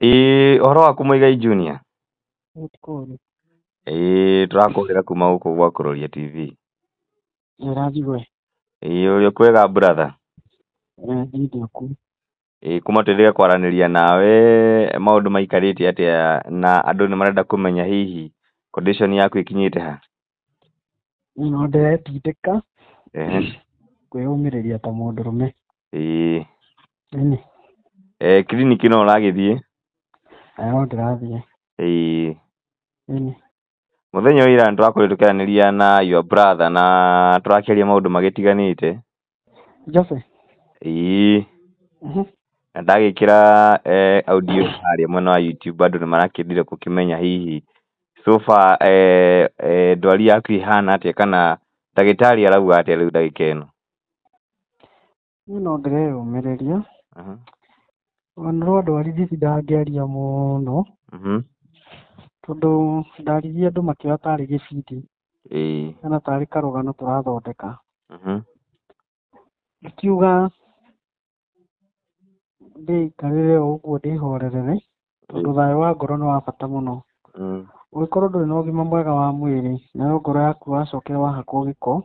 Ũhoro waku Muigai Junior? Utukuri. Tũrakũhũrĩra kuma gũkũ gwa Kuroria TV. Nĩũrathigwe. Ũrĩ kwega brother? Ndinduku. Kuma twĩrĩge kwaranĩria nawe maũndũ maikarĩte atĩa na andũ nĩ marenda kũmenya hihi condition yaku ĩkinyĩte ha? No ndĩretindĩka Ehe. kwĩyũmĩrĩria ta mũndũrũme. Ĩni. Kiriniki no ũragĩthiĩ? No ndĩrathiĩ. Ĩni. Mũthenya wa ira nĩtũrakorire tũkĩaranĩria na your brother na tũrakĩaria maũndũ magĩtiganĩte. Jose? Na ndagĩkĩra audio harĩa mwena wa YouTube andũ nĩmarakĩendire gũkĩmenya hihi so far ndwari yaku ĩhana atĩa kana ndagĩtarĩ arauga atĩa rĩu ndagĩka ĩno? No ndĩreyũmĩrĩria. No ndwari ici ndangĩaria mũno. Tondũ ndaririe andũ makĩoya tarĩ gĩbindi. Kana tarĩ karũgano tũrathondeka. Ndikiuga ndĩikarĩre o ũguo ndĩhorerere tondũ thayũ wa ngoro nĩ wa bata mũno. Ũngĩkorwo ndũrĩ na ũgima mwega wa mwĩrĩ nayo ngoro yaku wacokera wahakwo gĩko,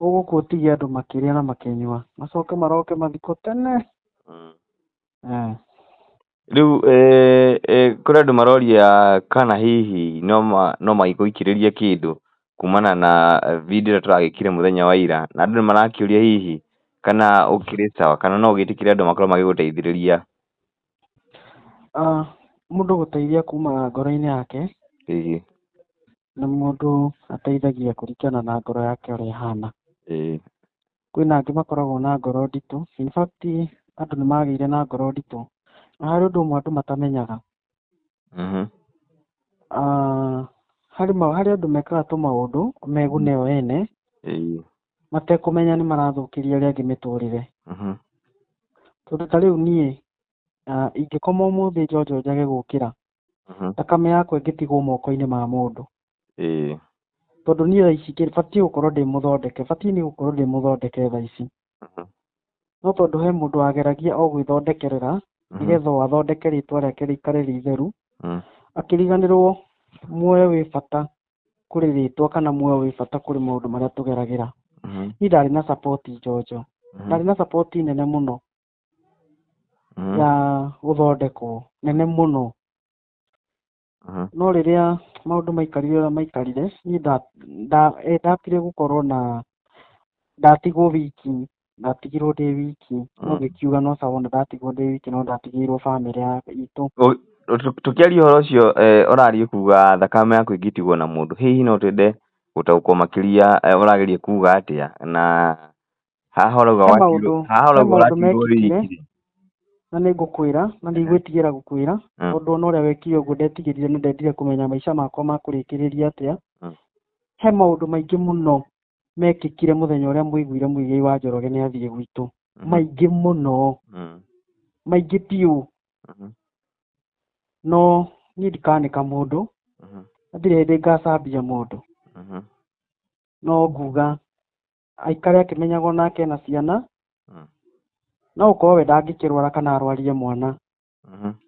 ũgũkũ ũtige andũ makĩrĩa na makĩnyua macoke maroke mathiko tene. Rĩu kũrĩ andũ maroria kana hihi no magĩgũikĩrĩrie kĩndũ kumana na video ĩrĩa tũragĩkire mũthenya wa ira, na andũ nĩmarakĩũria hihi kana ũkĩrĩ sawa kana no ũgĩtĩkĩre andũ makorwo magĩgũteithĩrĩria. Mũndũ gũteithia kuma ngoro-inĩ yake na mũndũ ateithagia kũringana na ngoro yake ũrĩa ĩhana. Kwĩna angĩ makoragwo na ngoro nditũ. In fact andũ nĩmagĩire na ngoro nditũ na harĩ ũndũ ũmwe andũ matamenyaga. Harĩ andũ mekaga tũmaũndũ megune o ene matekũmenya nĩ marathũkĩria arĩa angĩ mĩtũrĩre. Tondũ ta rĩu niĩ ingĩkoma ũmũthĩ njonjo njage gũkĩra, thakame yakwa ĩngĩtigwo moko-inĩ ma mũndũ. Tondũ niĩ thaa ici batiĩ gũkorwo ndĩ mũthondeke thaa ici. No tondũ he mũndũ wageragia o gwĩthondekerera nĩgetha athondeke rĩtwa rĩake rĩikare rĩ itheru, akĩriganĩrwo muoyo wĩ bata kũrĩ rĩtwa kana muoyo wĩ bata kũrĩ maũndũ marĩa tũgeragĩra. Niĩ ndarĩ na support njonjo, ndarĩ na support nene mũno ya gũthondekwo nene mũno. No rĩrĩa maũndũ maikarire ũrĩa maikarire, niĩ ndakire gũkorwo na ndatigwo wiki, ndatigirwo ndĩ wiki. No ngĩkiuga no sawa ndatigwo ndĩ wiki no ndatigĩirwo bamĩrĩ itũ. Tũkĩaria ũhoro ũcio ũraria kuga thakame yaku ĩngĩtigwo na mũndũ, hihi no twende gũtaũkwo makĩria ũrageria kuga atĩa na haha ũrauga watigirwo wiki? Na nĩ ngũkwĩra na ndigwĩtigĩra gũkwĩra tondũ ona ũrĩa wekire ũguo ndetigĩrire na ndendire kũmenya maica makwa makũrĩkĩrĩria atĩa. He maũndũ maingĩ mũno mekĩkire mũthenya ũrĩa mwaiguire Muigai wa Njoroge nĩ athiĩ gwitũ. Maingĩ mũno, maingĩ biũ. No niĩ ndikanĩka mũndũ, ndirĩ hĩndĩ ngacambia mũndũ. No nguga aikare akĩmenyaga onake ena ciana, no gũkorwo we ndangĩkĩrwara kana arwarie mwana,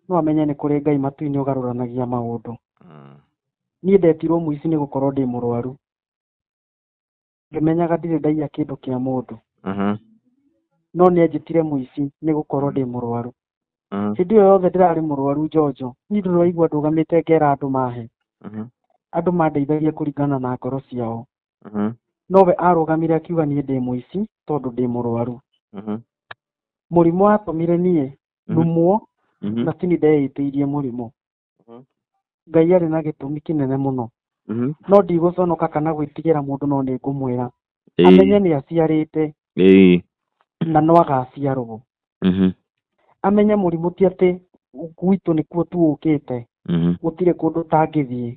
no amenye nĩ kũrĩ Ngai matu-inĩ ũgarũranagia maũndũ. Niĩ ndetirwo mũici nĩ gũkorwo ndĩ mũrwaru, ngĩmenyaga ndirĩ ndaiya kĩndũ kĩa mũndũ, no nĩanjĩtire mũici nĩ gũkorwo ndĩ mũrwaru. Hĩndĩ ĩyo yothe ndĩrarĩ mũrwaru njonjo, niĩ ndĩraigua ndũgamĩte ngera andũ mahe, andũ mandeithagia kũringana na ngoro ciao. No we arũgamire akiuga niĩ ndĩ mũici tondũ ndĩ mũrwaru. Mũrimũ watũmire niĩ ndumwo na ti niĩ ndeĩtĩirie mũrimũ. Ngai arĩ na gĩtũmi kĩnene mũno. No ndigũconoka kana gwĩtigĩra mũndũ, no nĩ ngũmwĩra amenye nĩ aciarĩte na no agaciarwo. Amenye mũrimũ ti atĩ gwitũ nĩkuo tu ũkĩte, gũtirĩ kũndũ tangĩthiĩ.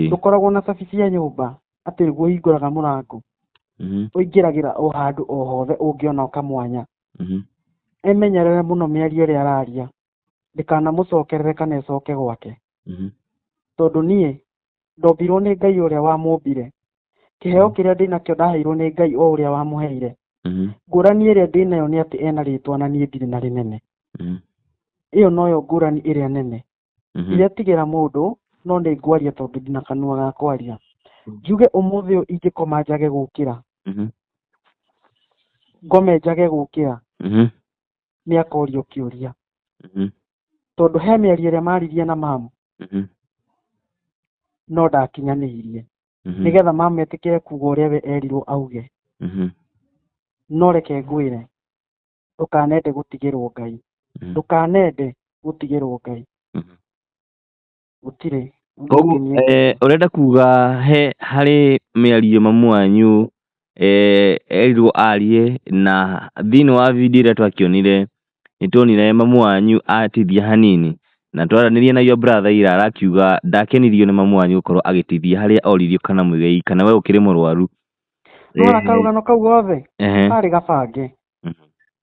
Ndũkoragwo na cabi cia nyũmba atĩ nĩguo hingũraga mũrango ũingĩragĩra o handũ o hothe ũngĩona kamwanya. Emenyerere mũno mĩario ĩrĩa araria, ndĩkanamũcokerere kana ĩcoke gwake. Tondũ niĩ ndombirwo nĩ Ngai ũrĩa wamũmbire. Kĩheo kĩrĩa ndĩnakĩo ndaheirwo nĩ Ngai o ũrĩa wamũheire. Ngũrani ĩrĩa ndĩnayo nĩ atĩ ena rĩtwa na niĩ ndirĩ na rĩnene. iyo noyo ngũrani ĩrĩa nene iria tigĩra mũndũ no nĩ ngwaria tondũ ndina kanua ga kwaria njuge ũmũthĩ ingĩkoma njage gũkĩra ngome njage gũkĩra nĩ akorio kĩũria tondũ he mĩario ĩrĩa maririe na mamu no ndakinyanĩirie nĩgetha mamu etĩkĩre kuga ũrĩa we erirwo auge no reke ngwĩre ndũkanende gũtigĩrwo Ngai ndũkanende gũtigĩrwo Ngai gũtirĩ urenda kuga harĩ mĩario mamu wanyu erirwo arie na thĩinĩ wa video ĩrĩa twakĩonire nĩtuonire mamu wanyu atithia hanini na twaranĩria na your brother ira arakiuga ndakenirio nĩ mamu wanyu gũkorwo agĩtithia harĩa oririo kana Muigai kana we ũkĩrĩ mũrwaru no karugano kau gothe karĩ gabange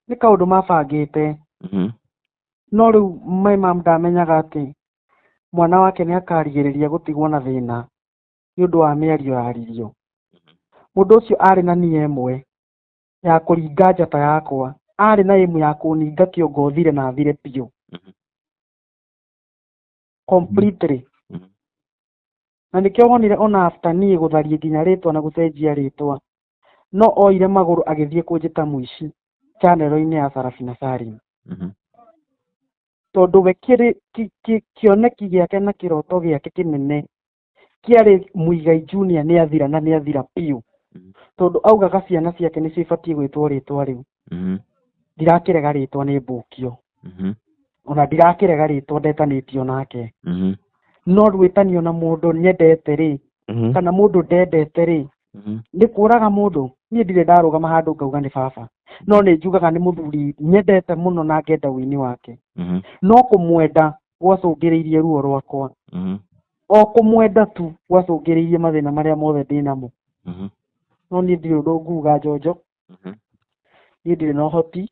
nĩ kaũndũ mabangĩte no rĩu mamu ndamenyaga atĩ mwana wake nĩ akarigĩrĩria gũtigwo na thĩna nĩ ũndũ wa mĩario yaririo mũndũ ũcio arĩ na nia ĩmwe ya kũringa njata yakwa arĩ na ĩmwe ya kũninga kĩongo thire na thire biũ completely na nĩkĩo wonire ona after niĩ gũtharia nginya rĩtwa na gũcenjia rĩtwa no oire magũrũ agĩthiĩ kũnjĩta mũici channel-inĩ ya Sarafina Salim tondũ we kĩoneki gĩake na kĩroto gĩake kĩnene kĩarĩ Muigai Junior nĩ athira na nĩ athira piũ tondũ augaga ciana ciake nĩcio ibatiĩ gwĩtwo rĩtwa rĩu ndirakĩrega rĩtwa nĩ mbũkio ona ndirakĩrega rĩtwa ndetanĩtio nake no rwĩtanio na mũndũ nyendete rĩ kana mũndũ ndendete rĩ nĩ kũraga mũndũ niĩ ndirĩ ndarũgama handũ ngauga nĩ baba no nĩ njugaga nĩ mũthuri nyendete mũno na ngenda wĩini wake no kũmwenda gwacũngĩrĩirie ruo rwakwa o kũmwenda tu gwacũngĩrĩirie mathĩna marĩa mothe ndĩnamo no niĩ ndirĩ ũndũ nguga njonjo niĩ ndirĩ na ũhoti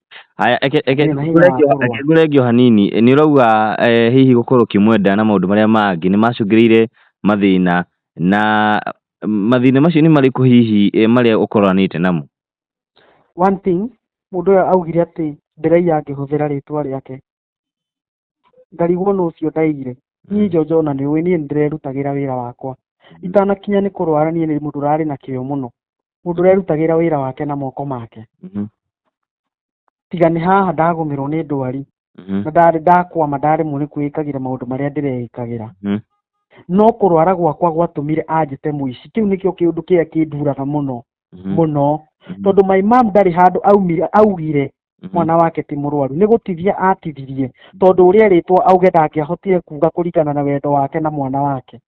ngũrengio hanini nĩ ũrauga hihi gũkorwo ũkĩmwenda na maũndũ marĩa mangĩ nĩ macũngĩrĩire mathĩna na mathĩna macio nĩ marĩkũ hihi marĩa ũkoranĩte namo one thing mũndũ ũyũ augire atĩ ndĩraiya ngĩhũthĩra rĩtwa rĩake ngarigwo nũ ũcio ndaigire niĩ njonjo na nĩ ũĩ niĩ ndĩrerutagĩra wĩra wakwa itanakinya nĩ kũrwara niĩ nĩ mũndũ ũrarĩ na kĩo mũno mũndũ ũrerutagĩra wĩra wake na moko make tiga nĩ haha ndagũmĩrwo nĩ ndwari na ndarĩ ndakwama ndaremwo nĩ kwĩĩkagĩra maũndũ marĩa ndĩreĩkagĩra no kũrwara gwakwa gwatũmire anjĩte mũici kĩu nĩkĩo kĩũndũ kĩrĩa kĩnduraga mũno mũno tondũ my mom ndarĩ handũ augire mwana wake ti mũrwaru nĩ gũtithia atithirie tondũ ũrĩa erĩtwo auge ndangĩahotire kuga kũringana na wendo wake na mwana wake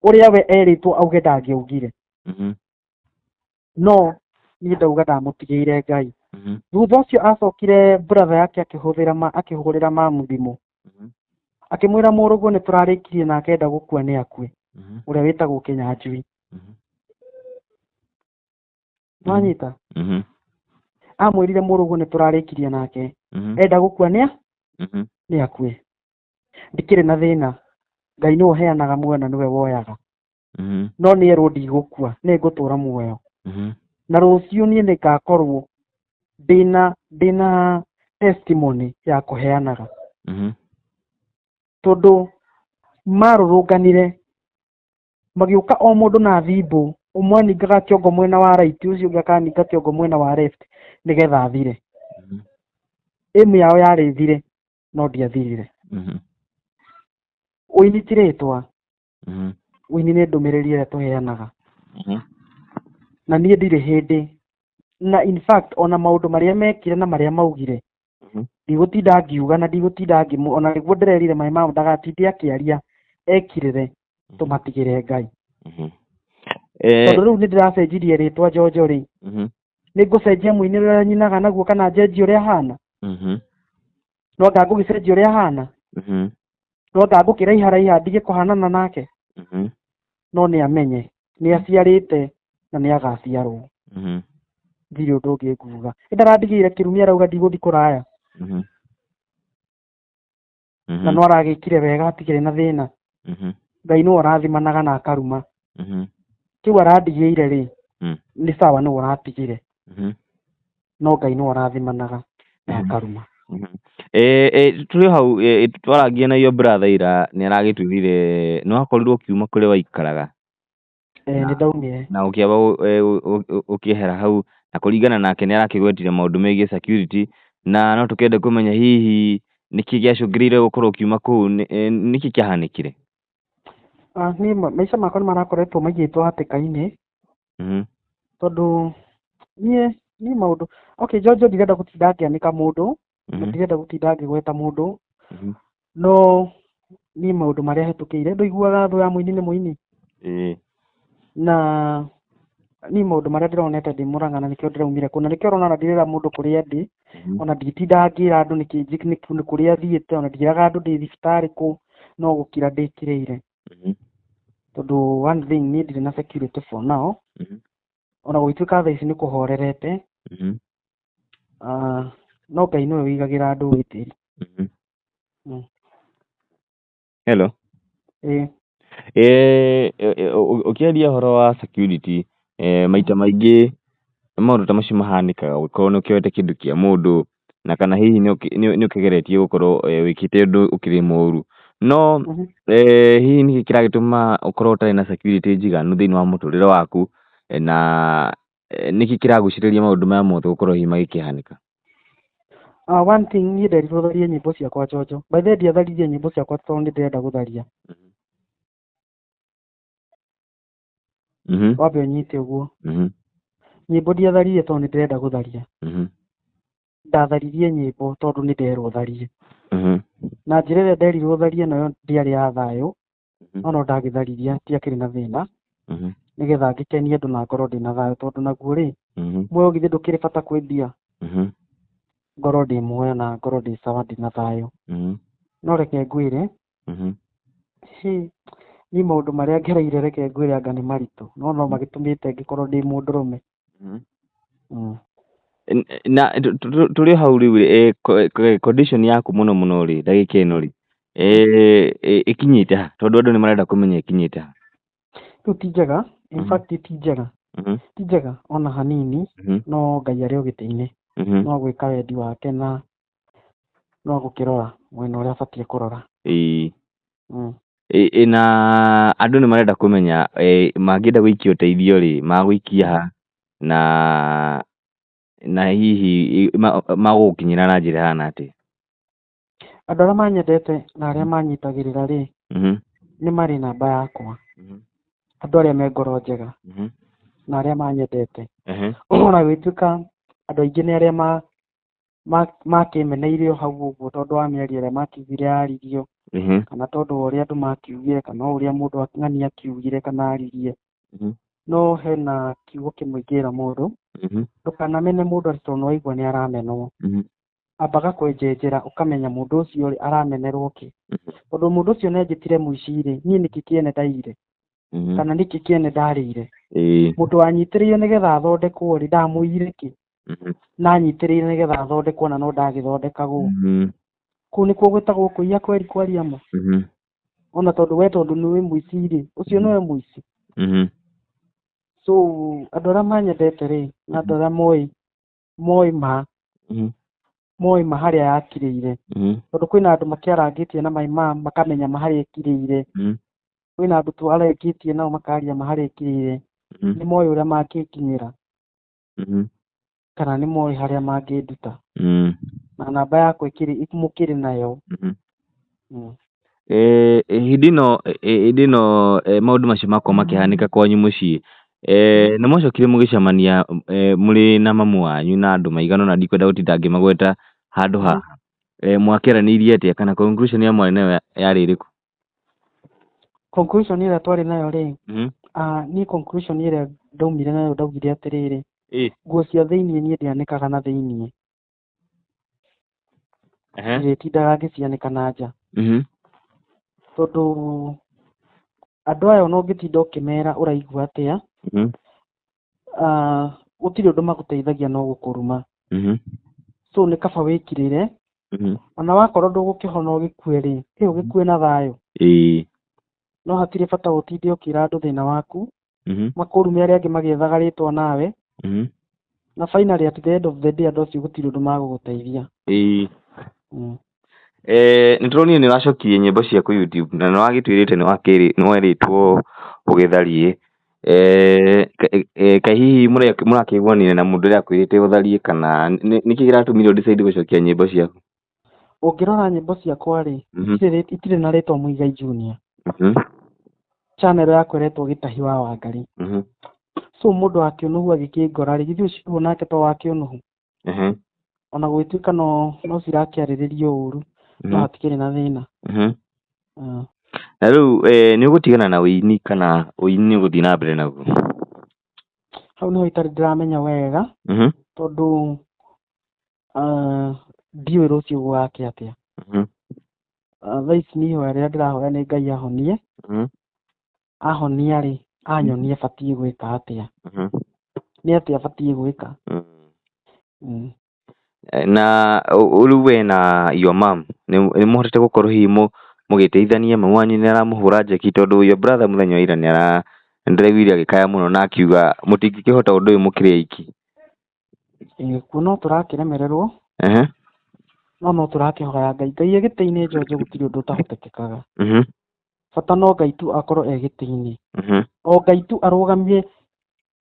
ũrĩa we erĩtwo auge ndangĩaugire no niĩ ndauga ndamũtigĩire Ngai thutha ũcio acokire brother yake akĩhũrĩra mamu thimũ akĩmwĩra mũrũguo nĩ tũrarĩkirie na akenda gũkua nĩ akue ũrĩa wĩtagwo Kĩnyanjui wanyita amwĩrire mũrũguo nĩ tũrarĩkirie nake enda gũkua nĩ akue ndikĩrĩ na thĩna Ngai nĩ ũheanaga muoyo na nĩwe woyaga no nĩerwo ndigũkua nĩ ngũtũra muoyo na rũciũ niĩ nĩ ngakorwo ndĩna testimony ya kũheanaga tondũ marũrũnganire magĩũka o mũndũ na thimbũ ũmwe aningaga kĩongo mwena wa right ũcio ũngĩ akaninga kĩongo mwena wa left nĩgetha athire ĩmu yao yarĩ thire no ndiathirire ũini ti rĩtwa ũini nĩ ndũmĩrĩri ĩrĩa tũheanaga na niĩ ndirĩ hĩndĩ na in fact ona maũndũ marĩa mekire na marĩa maugire ndigũtinda ngiuga na ndigũtinda ona nĩguo ndĩrerire my mom ndagatinde akĩaria ekirĩre tũmatigĩre Ngai tondũ rĩu nĩ ndĩracenjirie rĩtwa njonjo rĩ nĩ ngũcenjia mũinĩre ũrĩa nyinaga naguo kana njenjie ũrĩa hana no anga ngũgĩcenjia ũrĩa hana no anga ngũkĩraiharaiha ndige kũhanana nake no nĩ amenye nĩ aciarĩte na nĩ agaciarwo ndirĩ ũndũ ũngĩ nguga nĩndarandigĩire kĩrumi arauga ndigũthiĩ kũraya na no aragĩkire wega atigĩrĩ na thĩna Ngai nĩwe ũrathimanaga na akaruma kĩu arandigĩire rĩ nĩ sawa nĩwe ũratigire no Ngai nĩwe ũrathimanaga na akaruma tũrĩ hau twaragia na iyo brother ira nĩ aragĩtwĩrire no akorirwo kiuma kũrĩa waikaraga nĩ ndaumire na ũkĩamba ũkĩehera hau na kũringana nake nĩ arakĩgwetire maũndũ megiĩ security na no tũkĩende kũmenya hihi nĩkĩ gĩacũngĩrĩire gũkorwo ũkiuma kũu nĩkĩ kĩahanĩkire? Niĩ maica makwa nĩ marakoretwo maigĩtwo hatĩka-inĩ tondũ niĩ maũndũ Jojo ndirenda gũtinda ngĩanĩka mũndũ na ndirenda gũtinda ngĩgweta mũndũ no niĩ maũndũ marĩa hetũkĩire ndũiguaga thũ ya mũini nĩ mũini na niĩ maũndũ marĩa ndĩronete ndĩ Mũrang'a na nĩkĩo ndĩraumire kũu na nĩkĩo ũrona ndirĩra mũndũ kũrĩa ndĩ ona nditindaga ngĩra andũ nĩ kũrĩa thiĩte ona ndiraga andũ ndĩ thibitarĩ kũ no gũkira ndĩkirĩire tondũ one thing niĩ ndirĩ na security for now ona gũgĩtuĩka thaa ici nĩ kũhorerete no Ngai nĩwe wĩigagĩra andũ ũgitĩri. Hello. Ũkĩaria ũhoro wa security maita maingĩ maũndũ ta macio mahanĩkaga ũgĩkorwo nĩ ũkĩoete kĩndũ kĩa mũndũ na kana hihi nĩ ũkĩgeretie gũkorwo wĩkĩte ũndũ ũkĩrĩ mũũru no hihi nĩkĩ kĩragĩtũma ũkorwo ũtarĩ na security njiganu thĩinĩ wa mũtũrĩre waku na nĩkĩ kĩragucĩrĩria maũndũ maya mothe gũkorwo hihi magĩkĩhanĩka? One thing niĩ nderirwo tharie nyĩmbo ciakwa Jojo. By the way ndiatharirie nyĩmbo ciakwa tondũ nĩ ndĩrenda gũtharia. Wambe ũnyite ũguo. Nyĩmbo ndiatharirie tondũ nĩ ndĩrenda gũtharia. Ndatharirie nyĩmbo tondũ nĩ nderwo tharie. Na njĩra ĩrĩa nderirwo tharie nayo ndiarĩ ya thayũ no ndagĩtharirie ndiakĩrĩ na thĩna nĩgetha ngĩkenie andũ na ngorwo ndĩ na thayũ tondũ naguo rĩ muoyo githĩ ndũkĩrĩ bata kwĩndia ngorwo ndĩ muoyo na ngorwo ndĩ sawa ndĩ na thayũ no reke ngwĩre niĩ maũndũ marĩa ngereire reke ngwĩre anga nĩ maritũ no magĩtũmĩte ngĩkorwo ndĩ mũndũrũme. Na tũrĩ hau rĩu condition yaku mũno mũno rĩ ndagĩka ĩno rĩ ĩkinyĩte ha tondũ andũ nĩ marenda kũmenya ĩkinyĩte ha? Rĩu ti njega, in fact ti njega, ti njega ona hanini no Ngai arĩ ũgĩtĩ-inĩ no gwĩka wendi wake na no gũkĩrora mwena ũrĩa abatiĩ kũrora. Na andũ nĩ marenda kũmenya mangĩenda gũikia ũteithio rĩ magũikia ha na hihi magũgũkinyĩra na njĩra hana atĩa? Andũ arĩa manyendete na arĩa manyitagĩrĩra rĩ nĩ marĩ namba yakwa, andũ arĩa me ngoro njega na arĩa manyendete ona gũgĩtuĩka andũ aingĩ nĩ arĩa makĩmeneire hau ũguo tondũ wa mĩario ĩrĩa makiugire yaririo kana tondũ wa ũrĩa andũ makiugire kana ũrĩa mũndũ ng'ania akiugire kana aririe no hena kiugo kĩmwe ingĩra mũndũ ndũkanamene mũndũ atĩ tondũ waigua nĩ aramenwo ambaga kwenjenjera ũkamenya mũndũ ũcio rĩ aramenerwo kĩ tondũ mũndũ ũcio nĩanjĩtire mũici rĩ niĩ nĩkĩ kĩene ndaire kana nĩkĩ kĩene ndarĩire mũndũ wanyitĩrĩire nĩgetha athondekwo rĩ ndamũire kĩ na nyitĩrĩire nĩgetha athondekwo na no ndagĩthondekagwo kũu nĩkuo gwĩtagwo kũiya kweri kwaria ma ona tondũ we tondũ nĩwe mũici rĩ ũcio nĩwe mũici. So andũ arĩa manyendete rĩ na andũ arĩa moĩ ma harĩa yakirĩire tondũ kwĩna andũ makĩarangĩtie na maima makamenya ma harĩa ĩkirĩire kwĩna andũ twarangĩtie nao makaria ma harĩa ĩkirĩire nĩ moĩ ũrĩa mangĩkinyĩra kana nĩ moĩ harĩa mangĩnduta na namba yakwa mũkĩrĩ nayo. Hĩndĩ ĩno maũndũ macio makorwo makĩhanĩka kwanyu mũciĩ nĩ mwacokire mũgĩcemania mũrĩ na mamu wanyu na andũ maigana na ndikwenda gũtinda ngĩmagweta handũ haha mwakĩaranĩirie atĩa kana conclusion ya mwarĩ nayo yarĩ ĩrĩkũ? Conclusion ĩrĩa twarĩ nayo rĩ niĩ conclusion ĩrĩa ndaumire nayo ndaugire atĩrĩrĩ nguo cia thĩiniĩ niĩ ndianĩkaga na thĩiniĩ ndĩrĩtindaga ngĩcianĩka na nja tondũ andũ aya ona ũngĩtinda ũkĩmera ũraigua atĩa gũtirĩ ũndũ magũteithagia no gũkũruma so nĩ kaba wĩkirĩre ona wakorwo ndũgũkĩhona ũgĩkue rĩ ũgĩkue na thayũ no hatirĩ bata ũtinde ũkĩra andũ thĩna waku makũrume arĩa angĩ magĩethaga rĩtwa nawe na finally at the end of the day andũ acio gũtirĩ ũndũ magũgũteithia. Nituronire ni wacokirie nyimbo ciaku YouTube na niwagitwirite ni weritwo ugitharie kai hihi murakiguanire na mundu ria akwirite utharie kana niki giratumire decide gucokia nyimbo ciaku? Ungirora nyimbo ciakwa ri itire na ritwa Muigai Junior. Channel yakwa iretwo Gitahi wa Wangari. So mundu akiunuhu agikingora ri githio ciugo nake to wakiunuhu. Ona gwituika no cirakiariririo uru no hatikiri na thina. Na riu ni ugutigana na uini kana uini ni uguthii na mbere naguo? Hau niho itari ndiramenya wega tondu ndiũĩ rũciũ gwake atia. Thaa ici niĩ ihoya rĩrĩa ndĩrahoya nĩ Ngai ahonie. Ahonia rĩ anyonie batiĩ gwĩka atĩa. Nĩ atĩa batiĩ gwĩka. Na rĩu we na your mom nĩ mũhotete gũkorwo hihi mũgĩteithania mami wanyu nĩ aramũhũra njeki tondu your brother mũthenya wa ira nĩ ndĩraiguire agĩkaya mũno na akiuga mũtingĩkĩhota ũndũ ũyũ mũkĩrĩ aiki? Kuo no tũrakĩremererwo no tũrakĩhoya Ngai. Ngai egĩtĩ-inĩ njonjo gũtirĩ ũndũ ũtahotekekaga. Bata no Ngai tu akorwo egĩtĩ-inĩ. O Ngai tu arũgamie.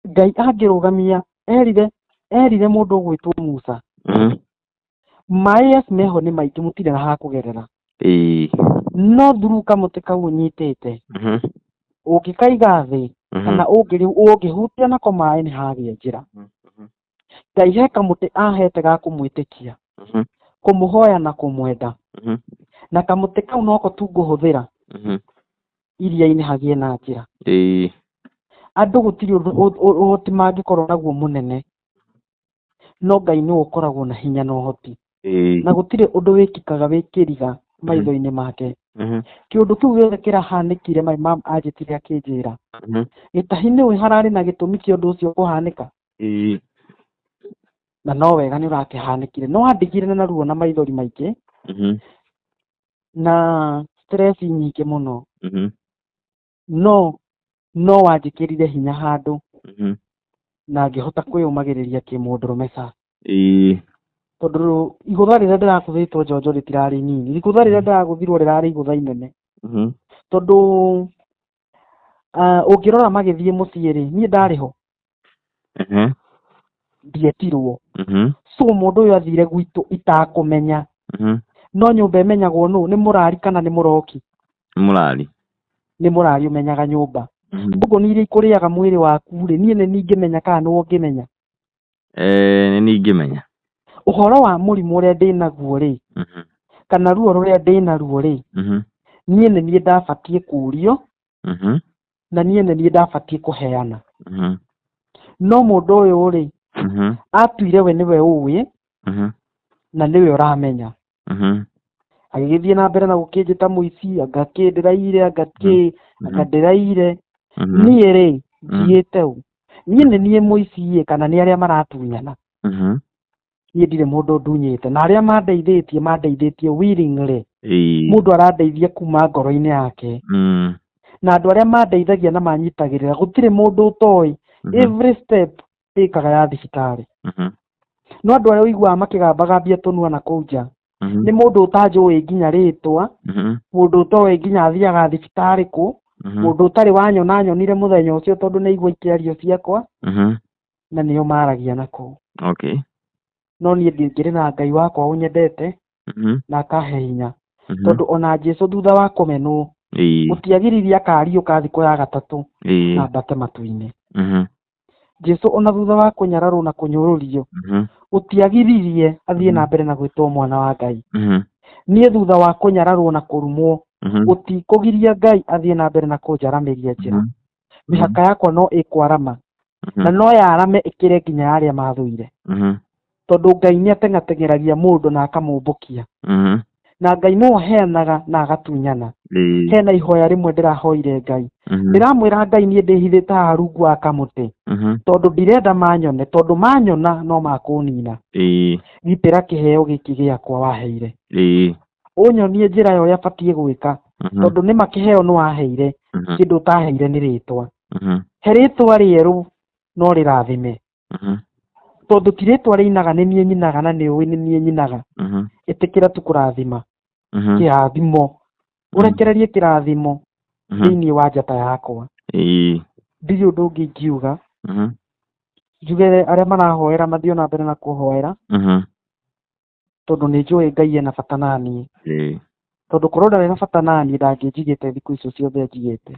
Ngai angĩrũgamia erire mũndũ ũgwĩtwo Musa maĩ meho nĩ maingĩ mũtirĩ na ha kũgerera. No through kamũtĩ kau ũnyitĩte ũngĩkaiga thĩ kana ũngĩhutia nako maĩ nĩ hagĩa njĩra. Ngai he kamũtĩ ahete ga kũmwĩtĩkia kũmũhoya na kũmwenda na kamũtĩ kau noko tu ngũhũthĩra iria-inĩ hagĩe na njĩra. Andũ gũtirĩ ũhoti mangĩkorwo naguo mũnene no Ngai nĩ ũkoragwo na hinya na ũhoti. Na gũtirĩ ũndũ wĩkĩkaga wĩkĩriga maitho-inĩ make. Kĩũndũ kĩu gĩothe kĩrahanĩkire my mom anjĩtire akĩnjĩra Gĩtahi nĩwe hararĩ na gĩtũmi kĩa ũndũ ũcio kũhanĩka. Na no wega nĩ ũrakĩhanĩkire no andigire na ruo na maithori maingĩ na stress nyingĩ mũno. No wanjĩkĩrire hinya handũ na ngĩhota kwĩyũmagĩrĩria kĩmũndũrũme sa. Tondũ igũtha rĩrĩa ndĩragũthĩtwo njonjo rĩtirarĩ inini. Igũtha rĩrĩa ndĩragũthirwo rĩrarĩ igũtha inene. Tondũ ũngĩrora magĩthiĩ mũciĩ rĩ niĩ ndarĩ ho. Ndietirwo. So mũndũ ũyũ athire gwitũ itakũmenya. No nyũmba ĩmenyagwo nũ? Nĩ mũrari kana nĩ mũroki? Mũrari. Nĩ mũrari ũmenyaga nyũmba. Mbugo nĩ iria ikũrĩaga mwĩrĩ waku rĩ niĩ nĩ ningĩmenya kana nĩ ũngĩmenya? Nĩ ningĩmenya. Ũhoro wa mũrimũ ũrĩa ndĩnaguo rĩ kana ruo rũrĩa ndĩnaruo rĩ niĩ nĩ niĩ ndabatiĩ kũrio na niĩ nĩ niĩ ndabatiĩ kũheana. No mũndũ ũyũ rĩ atuire we nĩwe ũĩ na nĩwe ũramenya. Agĩgĩthiĩ na mbere na gũkĩnjĩta mũici agakĩndĩraire akandĩraire. Niĩ rĩ njiĩte ũ niĩ nĩ niĩ mũici kana nĩ arĩa maratunyana? Niĩ ndirĩ mũndũ ndunyĩte na arĩa mandeithĩtie willingly. Mũndũ arandeithia kuma ngoro-inĩ yake na andũ arĩa mandeithagia na manyitagĩrĩra gũtirĩ mũndũ ũtoĩ every step ĩkaga ya thibitarĩ. No andũ arĩa ũiguaga makĩgambagambia tũnua na kũu nja nĩ mũndũ ũtanjũĩ nginya rĩtwa, mũndũ ũtoĩ nginya athiaga thibitarĩ kũ, mũndũ ũtarĩ wanyona nyonire mũthenya ũcio tondũ nĩ igua ikĩario ciakwa na nĩo maragia na kũu. No niĩ ndingĩrĩ na Ngai wakwa ũnyendete na akahe hinya tondũ ona Jesũ thutha wa kũmenwo gũtiagiririe akariũka thikũ ya gatatũ na mbate matu-inĩ. Jesũ ona thutha wa kũnyararwo na kũnyũrũrio gũtiagiririe athiĩ na mbere na gwĩtwo mwana wa Ngai. Niĩ thutha wa kũnyararwo na kũrumwo gũtikũgiria Ngai athiĩ na mbere na kũnjaramĩria njĩra. Mĩhaka yakwa no ĩkwarama na no yarame ĩkĩre nginya arĩa mathũire. Tondũ Ngai nĩ ateng'ateng'eragia mũndũ na akamũmbũkia. Na Ngai no aheanaga na agatunyana. Hena ihoya rĩmwe ndĩrahoire Ngai. Ndĩramwĩra Ngai niĩ ndĩhithĩte haha rungu wa kamũtĩ tondũ ndirenda manyone tondũ manyona no makũnina. Gitĩra kĩheo gĩkĩ gĩakwa waheire. Ũnyonie njĩra ya ũrĩa batiĩ gwĩka tondũ nĩma kĩheo nĩ waheire kĩndũ ũtaheire nĩ rĩtwa. He rĩtwa rĩerũ no rĩrathime. tondu tiretwa rĩinaga nĩ niĩ nyinaga na nĩ ũĩ nĩ niĩ nyinaga ĩtĩkĩra tu kũrathima kĩrathimo ũrekererie kĩrathimo thĩinĩ wa njata yakwa ndirĩ ũndũ ũngĩ ingiuga njuge arĩa marahoera mathiĩ na mbere na kũhoera tondu nĩ njũĩ Ngai ena bata naniĩ tondu korwo ndarĩ na bata naniĩ ndangĩnjigĩte thikũ icio ciothe njigĩte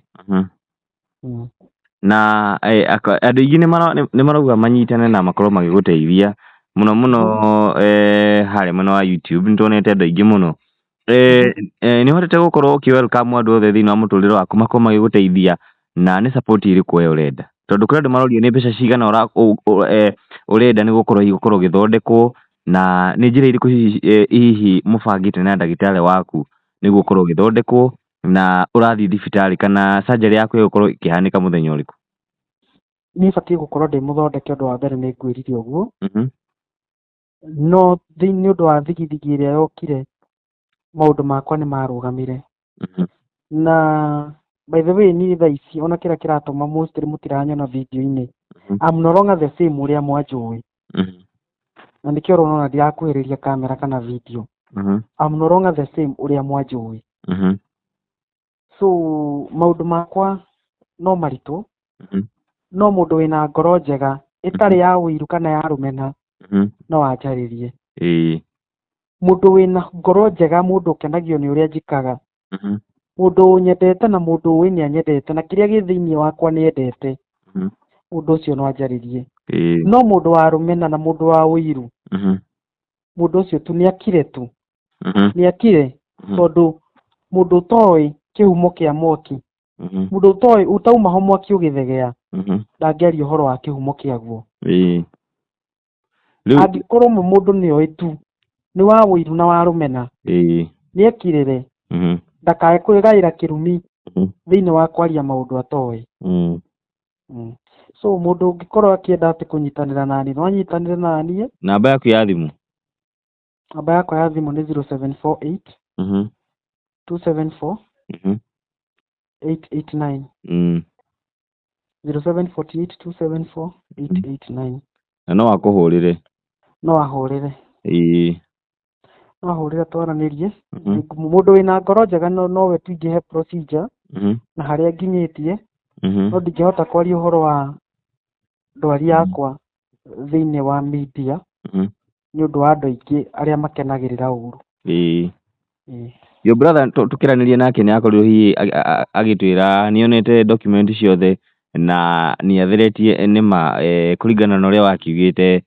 na andũ aingĩ nĩ marauga manyitane na makorwo magĩgũteithia muno muno harĩa mwena wa YouTube nĩtuonete andũ aingĩ mũno nĩ ũhotete gũkorwo ũkĩ-welcome andũ othe thĩinĩ wa mũtũrĩre waku makorwo magĩgũteithia na nĩ support ĩrĩkũ we ũrenda tondu kũrĩ andũ maroria nĩ mbeca cigana ũrenda nĩ gũkorwo ũgĩthondekwo na nĩ njĩra irĩkũ hihi mũbangĩte na ndagĩtarĩ waku nĩguo ũkorwo ũgĩthondekwo na ũrathiĩ thibitarĩ kana surgery yaku ĩgũkorwo ĩkĩhanĩka mũthenya ũrĩkũ? Niĩ batiĩ gũkorwo ndĩ mũthondeke, ũndũ wa mbere nĩ ngwĩrire ũguo no nĩ ũndũ wa thigithigi ĩrĩa yokire maũndũ makwa nĩ marũgamire na by the way niĩ thaa ici ona kĩrĩa kĩratũma mostly mũtiranyona video-inĩ I'm no longer the same ũrĩa mwanjũĩ na nĩkĩo ũrona ndirakuhĩrĩria kamera kana video I'm no longer the same ũrĩa mwanjũĩ so maũndũ makwa no maritũ no mũndũ wĩna ngoro njega ĩtarĩ ya ũiru kana ya rũmena no anjarĩrie mũndũ wĩna ngoro njega, mũndũ ũkenagio nĩ ũrĩa njikaga mũndũ nyendete na mũndũ ũĩ nĩ anyendete na kĩrĩa gĩ thĩinĩ wakwa nĩ endete mũndũ ũcio no anjarĩrie no mũndũ wa rũmena na mũndũ wa ũiru mũndũ ũcio tu nĩ akire tu nĩ akire tondũ mũndũ ũtoĩ kĩhumo kĩa mwaki mũndũ ũtoĩ utauma ho mwaki ũgĩthegea ndangĩaria ũhoro wa kĩhumo kĩaguo angĩkorwo mũndũ nĩ oĩ tu nĩ wa ũiru na wa rũmena nĩ ekirĩre ndakae kwĩgaĩra kĩrumi thĩinĩ wa kwaria maũndũ atoĩ so mũndũ ũngĩkorwo akĩenda atĩ kũnyitanĩra nani no anyitanĩre naniĩ. Namba yaku ya thimũ? Namba yakwa ya thimũ nĩ 0748 274 889 0748 274 889. Na no akũhũrĩre? No ahũrĩre. No ahũrĩre twaranĩrie. Mũndũ wĩna ngoro njega nowe tũingĩhe procedure na harĩa nginyĩtie no ndingĩhota kwaria ũhoro wa ndwari yakwa thĩinĩ wa media nĩ ũndũ wa andũ aingĩ arĩa makenagĩrĩra ũru. Your brother tukiranĩria nake nĩ akorirwo hihi agĩtwĩra nĩonete document ciothe na nĩ atheretie nĩma kũringana na ũrĩa wakiugĩte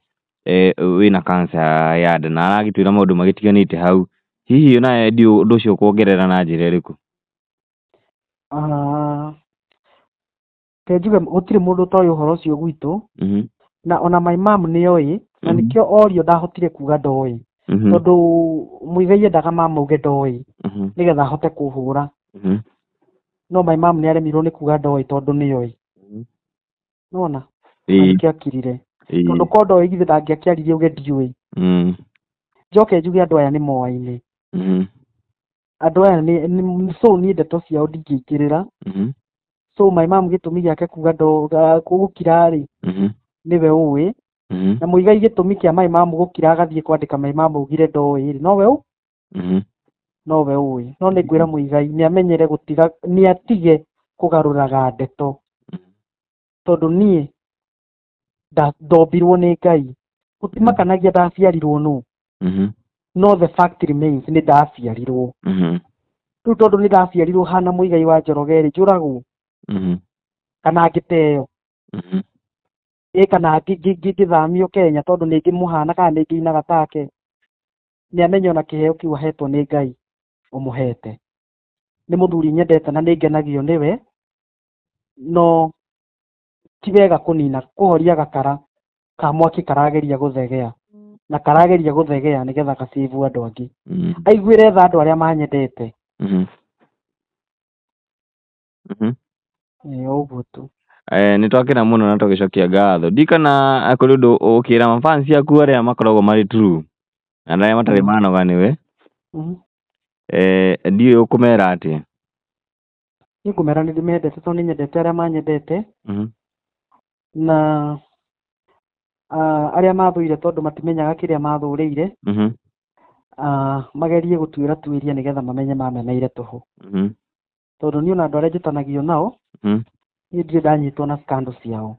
wĩna cancer ya nda na aragĩtwĩra maũndũ magĩtiganĩte hau, hihi nawe ũndũ ũcio kuongerera na njĩra ĩrĩkũ? Kenjuge gũtirĩ mũndũ ũtoĩ ũhoro ũcio gwitũ na ona my mom nĩoĩ na nĩkĩo orio ndahotire kuga ndoĩ tondũ Muigai endaga mama uge ndoĩ nĩgetha ahote kũhũra no my mom nĩaremirwo nĩ kuga ndoĩ tondũ nĩoĩ nona nĩkĩo akirire tondũ ko ndoĩ githĩ ndangĩakĩaririe uge ndiũĩ. Njoke njuge andũ aya nĩ moaine andũ aya so niĩ ndeto ciao ndingĩingĩrĩra so my mom gĩtũmi gĩake kuga gũkira-rĩ nĩwe ũĩ na Muigai gĩtũmi kĩa my mom gũkira agathiĩ kwandĩka my mom augire ndoĩ nowe ũĩ no nĩ ngwĩra Muigai nĩ amenyere gũtiga nĩ atige kũgarũraga ndeto tondũ niĩ ndombirwo nĩ Ngai gũtimakanagia ndaciarirwo nũ no the fact remains nĩ ndaciarirwo rĩu tondũ nĩ ndaciarirwo hana Muigai wa Njoroge-rĩ njũragwo kana ngĩteo kana ngĩthamio Kenya tondũ nĩ ngĩmũhana kana nĩ ngĩinaga take. Nĩ amenye ona kĩheo kĩu ahetwo nĩ Ngai ũmũhete. Nĩ mũthuri nyendete na nĩ ngenagio nĩwe no ti wega kũnina kũhoria gakara ka mwaki karageria gũthegea na karageria gũthegea nĩgetha gacĩvu andũ angĩ aiguĩre tha andũ arĩa manyendete. Ũguo tu. Nĩ twakena mũno na tũgĩcokia ngatho. Ndikana kũrĩ ũndũ ũkĩra mafans aku arĩa makoragwo marĩ true na arĩa matarĩ manoga nĩwe ndiũĩ ũkũmera atĩa? Niĩ ngũmera nĩ ndĩmendete tondũ nĩ nyendete arĩa manyendete na arĩa mathũire tondũ matimenyaga kĩrĩa mathũrĩire magerie gũtuĩra tuĩria nĩgetha mamenye mameneire tũhũ tondũ niĩ ona andũ arĩa njĩtanagio nao niĩ ndirĩ ndanyitwo na scandal ciao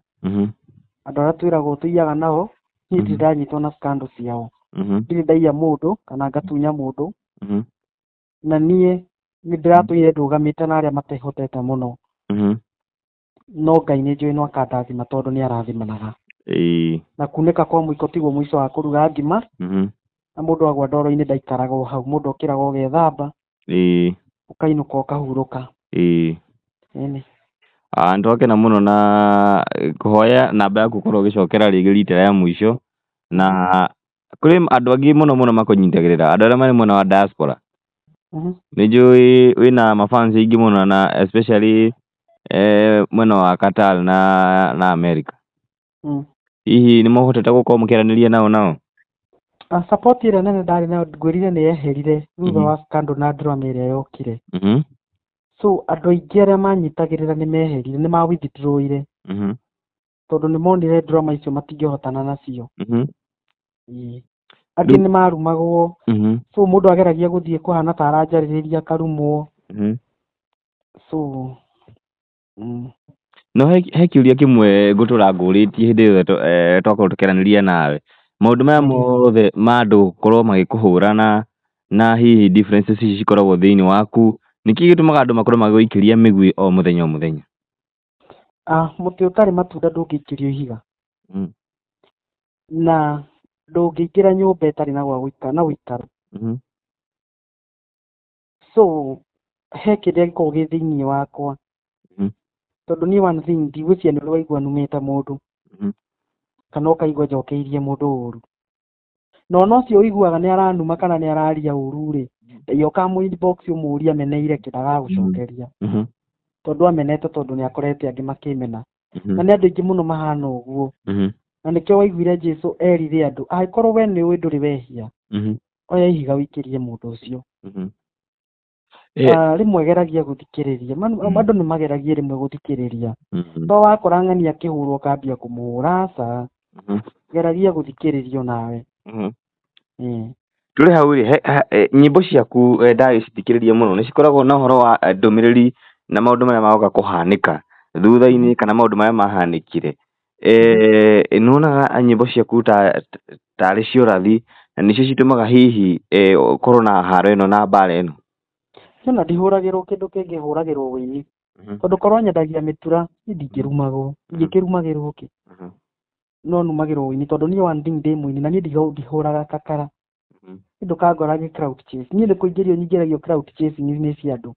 andũ arĩa twĩragwo tũiyaga nao niĩ ndirĩ ndanyitwo na scandal ciao ndirĩ ndaiya mũndũ kana ngatunya mũndũ na niĩ nĩ ndĩratũire ndũgamĩte na arĩa matehotete mũno no Ngai nĩ njũĩ no akandathima tondũ nĩ arathimanaga na kunĩka kwa mũiko tiguo mũico wa kũruga ngima na mũndũ agwa ndoro-inĩ ndaikaraga o hau mũndũ okĩraga ũgethamba ũkainũka ũkahurũka ndwakena mũno na kũhoya namba yaku ũkorwo ũgĩcokera rĩngĩ rita rĩa mũico na kũrĩ andũ angĩ mũno mũno makũnyitagĩrĩra andũ arĩa marĩ mwena wa diaspora nĩ njũĩ wĩna mafans aingĩ mũno na especially mwena wa Qatar na America hihi nĩ mũhotete gũkorwo mũkĩaranĩria nao support ĩrĩa nene ndarĩ nayo ngwĩrire nĩ yeherire thutha wa scandal na drama ĩrĩa yokire so andũ aingĩ arĩa manyitagĩrĩra nĩ meherire nĩ ma withdraw-ire tondũ nĩ monire drama icio matingĩhotana nacio angĩ nĩ marumagwo so mũndũ ageragia gũthiĩ kũhana ta aranjarĩrĩria akarumwo so no he kĩũria kĩmwe ngũtũra ngũrĩtie hĩndĩ ĩyo twakorwo tũkĩaranĩria nawe maũndũ maya mothe ma andũ gũkorwo magĩkũhũrana na hihi differences ici cikoragwo thĩinĩ waku nĩkĩ gĩtũmaga andũ makorwo magĩgũikĩria mĩgwĩ o mũthenya mũtĩ ũtarĩ matunda ndũngĩikĩrio ihiga na ndũngĩingĩra nyũmba ĩtarĩ na gwa gũikara na ũikaro so he kĩrĩa gĩkoragwo gĩ thĩinĩ wakwa tondũ niĩ one thing ndigwĩciria nĩ ũraigua numĩte mũndũ kana ũkaigua njokeirie mũndũ ũru na ũcio ũiguaga nĩ aranuma kana nĩ araria ũru-rĩ yoka mu inbox ũmũrie ameneire ndagagũcokeria tondũ amenete tondũ nĩ akorete angĩ makĩmena na nĩ andũ aingĩ mũno mahana ũguo na nĩkĩo waiguire Jesũ erire andũ angĩkorwo we nĩ ũĩ ndũrĩ wehia oya ihiga wĩikĩrie mũndũ ũcio rĩmwe geragia gũthikĩrĩria andũ nĩ mageragia rĩmwe gũthikĩrĩria to wakora ng'ani akĩhũrwo ũkambia kũmũhũra aca geragia gũthikĩrĩrio nawe tũrĩ hau nyĩmbo ciaku ndagĩcithikĩrĩria mũno nĩ cikoragwo na ũhoro wa ndũmĩrĩri na maũndũ marĩa magoka kũhanĩka thutha-inĩ kana maũndũ marĩa mahanĩkire nĩwonaga nyĩmbo ciaku tarĩ ciũrathi na nĩcio citũmaga hihi ũkorwo na haro ĩno na mbara ĩno na ndihũragĩrwo kĩndũ kĩngĩ hũragĩrwo wĩini tondũ korwo nyendagia mĩtura ndingĩrumagwo ingĩkĩrumagĩrwo kĩ no numagĩrwo wĩini tondũ niĩ one thing ndĩ mũini na niĩ ndihũraga kakara ndũkangorage crowd chase niĩ nĩ kũingĩrio nyingĩragio crowd chase nĩ cia andũ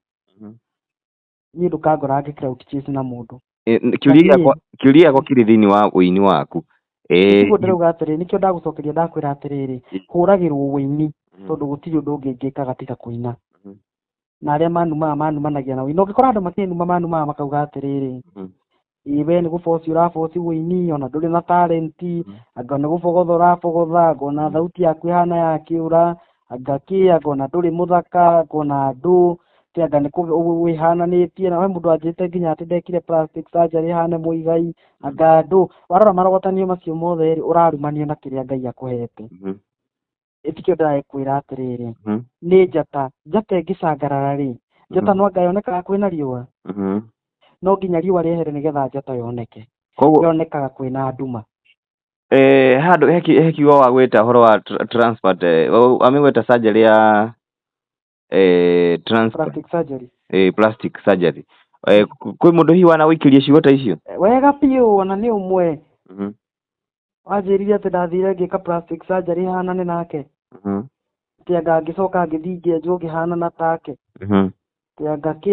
niĩ ndũkangorage crowd chase na mũndũ kĩũria gĩakwa kĩrĩ thĩinĩ wa wĩini waku nĩguo ndĩrauga atĩrĩrĩ nĩkĩo ndagũcokeria ndakwĩra atĩrĩrĩ hũragĩrwo wĩini tondũ gũtirĩ ũndũ ũngĩ ngĩkaga tiga kũina na arĩa manumanagia na wĩini ũngĩkora andũ makĩnuma manumaga makauga atĩrĩrĩ we nĩ gũboci ũraboci wĩini ona ndũrĩ na talenti anga nĩ gũbogotha ũrabogotha ngona thauti yaku ĩhana ya kĩũra anga ngona ndũrĩ mũthaka ngona andũ anga nĩ wĩhananĩtie nawe mũndũ anjĩte nginya atĩ ndekire plastic surgery hane Muigai anga andũ warora marogotanio macio mothe ũrarumanio na kĩrĩa Ngai akũhete ĩtikĩo ndĩrakwĩra atĩrĩrĩ nĩ njata ĩngĩcangarara-rĩ njata no anga yonekaga kwĩna riũa no nginya riũa rĩehere nĩgetha njata yoneke yonekaga kwĩna nduma handũ he kiugo wa gwĩta ũhoro wa transport wamĩgweta surgery ya plastic surgery kwĩ mũndũ hihi wana gũikĩria ciugo ta icio wega biũ ona nĩ ũmwe wanjĩrire atĩ ndathire ngĩka plastic surgery hanane nake anga ngĩcoka ngĩthiĩ ngĩenjwo ngĩhanana take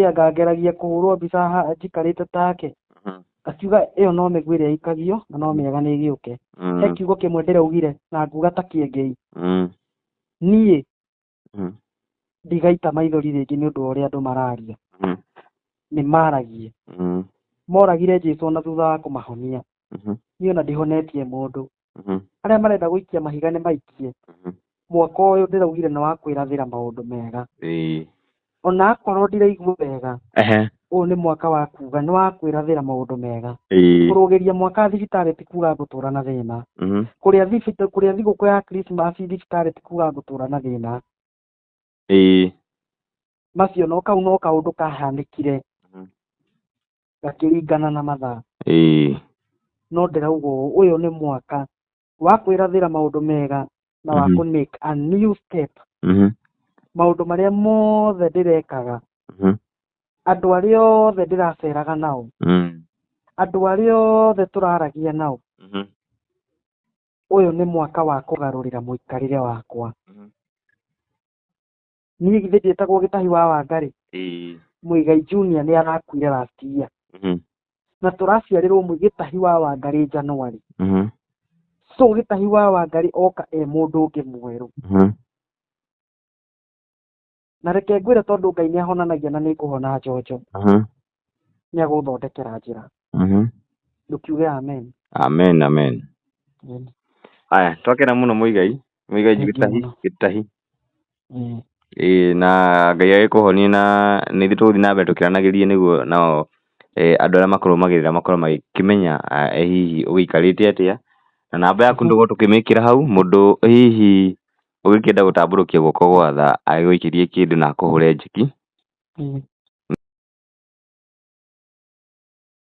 anga ngeragia kũhũrwo mbica njikarĩte take akiuga ĩyo no mĩguĩ ĩrĩa ĩikagio na no mĩega nĩ ĩgĩũke he kiugo kĩmwe ndĩraugire na nguga ta kĩengei niĩ ndigaita maithori rĩngĩ nĩ ũndũ wa ũrĩa andũ mararia nĩ maragie moragire Jesũ na thutha wa kũmahonia niĩ ona ndihonetie mũndũ arĩa marenda gũikia mahiga nĩ maikie mwaka ũyũ ndĩraugire nĩ wa kwĩrathĩra maũndũ mega ona akorwo ndiraigua wega ũyũ nĩ mwaka wa kuga nĩ wa kwĩrathĩra maũndũ mega kũrũgĩria mwaka thibitarĩ ti kuga gũtũra na thĩna kũrĩa thigũkũ ya Christmas thibitarĩ ti kuga gũtũra na thĩna macio no kau no kaũndũ kahanĩkire gakĩringana na mathaa no ndĩrauga ũyũ nĩ mwaka wa kwĩrathĩra maũndũ mega na wa kũ make a new step maũndũ marĩa mothe ndĩrekaga andũ arĩa othe ndĩraceraga nao andũ arĩa othe tũraragia nao ũyũ nĩ mwaka wa kũgarũrĩra mũikarĩre wakwa niĩ githĩ ndĩtagwo gĩtahi wa Wangari Muigai Junior nĩ arakuire last year na tũraciarĩrwo gĩtahi wa Wangari January so gĩtahi wa Wangari oka mũndũ ũngĩ mwerũ na reke ngwĩre tondũ Ngai nĩ ahonanagia na nĩ ngũhona njonjo nĩ agũthondekera njĩra ndũkiuge amen. Amen. Aya twakena mũno Muigai gĩtahi na Ngai agĩkũhonie na nĩ ithuĩ tũgũthiĩ na mbere tũkĩaranagĩrie nĩguo nao andũ arĩa makũrũmagĩrĩra makorwo magĩkĩmenya hihi ũgĩikarĩte atĩa na namba yaku ndũgũ tũkĩmĩkĩra hau mũndũ hihi ũgĩkĩenda gũtambũrũkia guoko gwa tha agĩgũikĩrie kĩndũ na akũhũre njeki